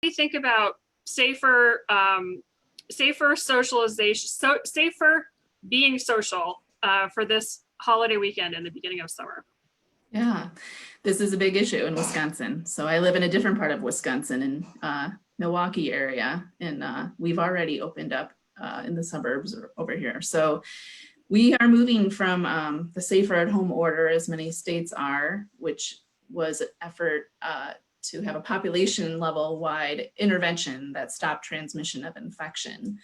you think about safer, safer socialization, safer being social for this holiday weekend and the beginning of summer? Yeah, this is a big issue in Wisconsin. So I live in a different part of Wisconsin, in Milwaukee area, and we've already opened up in the suburbs over here. So we are moving from the safer at home order, as many states are, which was an effort to have a population level wide intervention that stopped transmission of infection.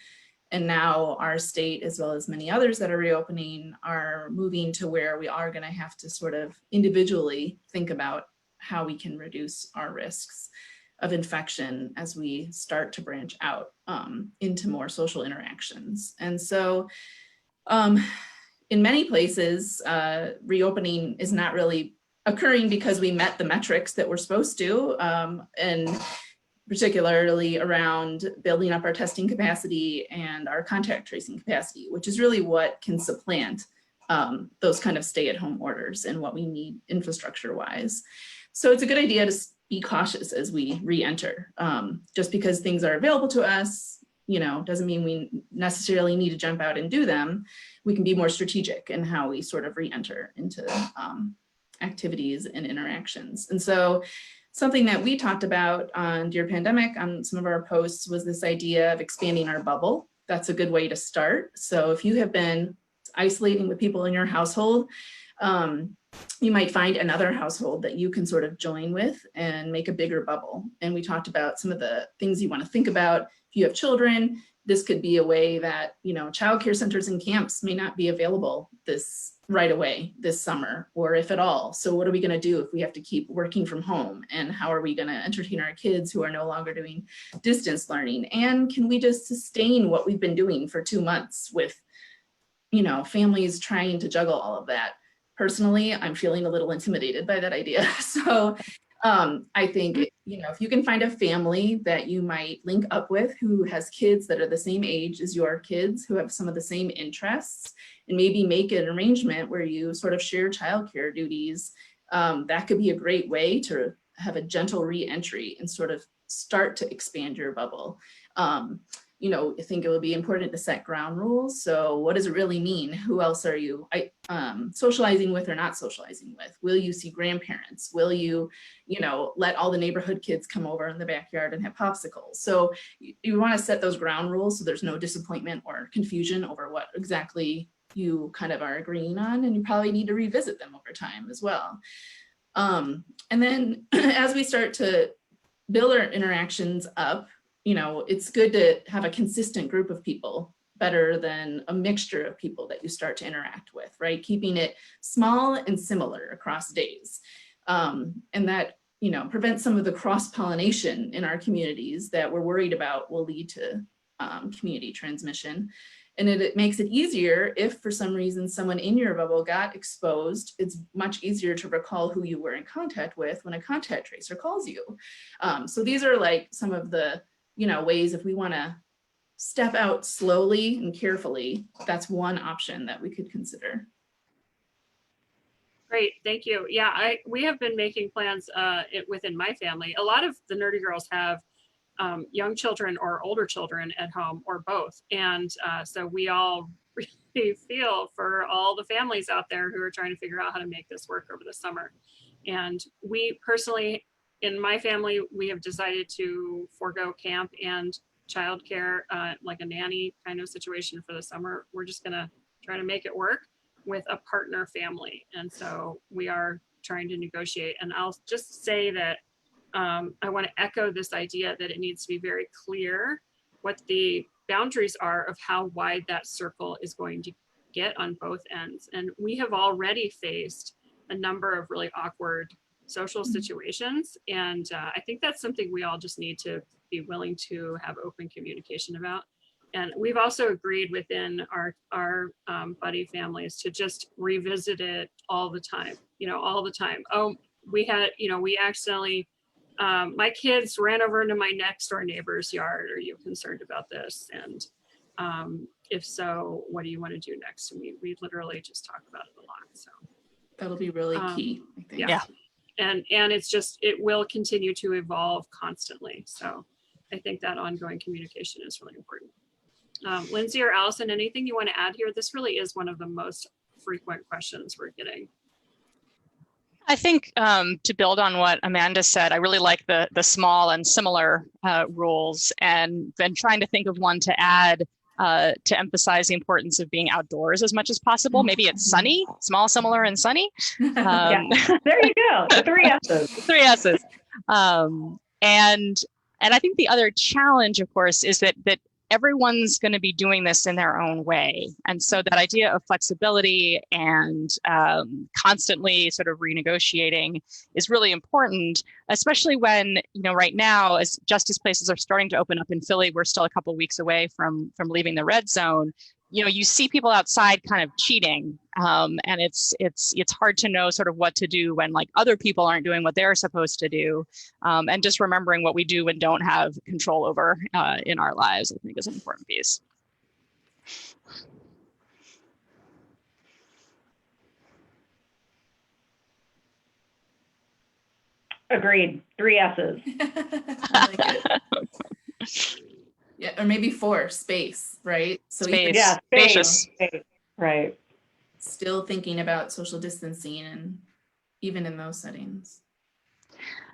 And now our state, as well as many others that are reopening, are moving to where we are going to have to sort of individually think about how we can reduce our risks of infection as we start to branch out into more social interactions. And so in many places, reopening is not really occurring because we met the metrics that we're supposed to, and particularly around building up our testing capacity and our contact tracing capacity, which is really what can supplant those kind of stay-at-home orders and what we need infrastructure-wise. So it's a good idea to be cautious as we re-enter. Just because things are available to us, doesn't mean we necessarily need to jump out and do them. We can be more strategic in how we sort of re-enter into activities and interactions. And so something that we talked about on Dear Pandemic on some of our posts was this idea of expanding our bubble. That's a good way to start. So if you have been isolating with people in your household, you might find another household that you can sort of join with and make a bigger bubble. And we talked about some of the things you want to think about. If you have children, this could be a way that, childcare centers and camps may not be available right away this summer, or if at all. So what are we going to do if we have to keep working from home? And how are we going to entertain our kids who are no longer doing distance learning? And can we just sustain what we've been doing for 2 months with, families trying to juggle all of that? Personally, I'm feeling a little intimidated by that idea. So I think, if you can find a family that you might link up with who has kids that are the same age as your kids, who have some of the same interests, and maybe make an arrangement where you sort of share childcare duties, that could be a great way to have a gentle re-entry and sort of start to expand your bubble. I think it would be important to set ground rules. So what does it really mean? Who else are you socializing with or not socializing with? Will you see grandparents? Will you, let all the neighborhood kids come over in the backyard and have popsicles? So you want to set those ground rules so there's no disappointment or confusion over what exactly you kind of are agreeing on, and you probably need to revisit them over time as well. And then as we start to build our interactions up, it's good to have a consistent group of people, better than a mixture of people that you start to interact with, right? Keeping it small and similar across days. And that, prevents some of the cross-pollination in our communities that we're worried about will lead to community transmission. And it makes it easier if for some reason someone in your bubble got exposed. It's much easier to recall who you were in contact with when a contact tracer calls you. So these are like some of the ways, if we want to step out slowly and carefully, that's one option that we could consider. Great, thank you. Yeah, we have been making plans within my family. A lot of the nerdy girls have young children or older children at home, or both. And so we all really feel for all the families out there who are trying to figure out how to make this work over the summer. And we personally, in my family, we have decided to forego camp and childcare, like a nanny kind of situation for the summer. We're just gonna try to make it work with a partner family. And so we are trying to negotiate. And I'll just say that I want to echo this idea that it needs to be very clear what the boundaries are of how wide that circle is going to get on both ends. And we have already faced a number of really awkward social situations. And I think that's something we all just need to be willing to have open communication about. And we've also agreed within our buddy families to just revisit it all the time, all the time. Oh, we had, we accidentally, my kids ran over into my next door neighbor's yard. Are you concerned about this? And if so, what do you want to do next? And we literally just talk about it a lot. So that'll be really key, I think. Yeah. And it's just, it will continue to evolve constantly. So I think that ongoing communication is really important. Lindsey or Allison, anything you want to add here? This really is one of the most frequent questions we're getting. I think to build on what Amanda said, I really like the small and similar rules, and then trying to think of one to add to emphasize the importance of being outdoors as much as possible. Maybe it's sunny, small, similar, and sunny. Yeah, there you go. The 3 S's. 3 S's. And I think the other challenge, of course, is that everyone's going to be doing this in their own way. And so that idea of flexibility and constantly sort of renegotiating is really important, especially when, right now, as justice places are starting to open up in Philly, we're still a couple of weeks away from leaving the red zone. You see people outside kind of cheating, and it's hard to know sort of what to do when like other people aren't doing what they're supposed to do, and just remembering what we do and don't have control over in our lives, I think, is an important piece. Agreed. 3 S's. I like it. Yeah, or maybe 4, space, right? So Space. Yeah, Spacious. space. Right. Still thinking about social distancing and even in those settings.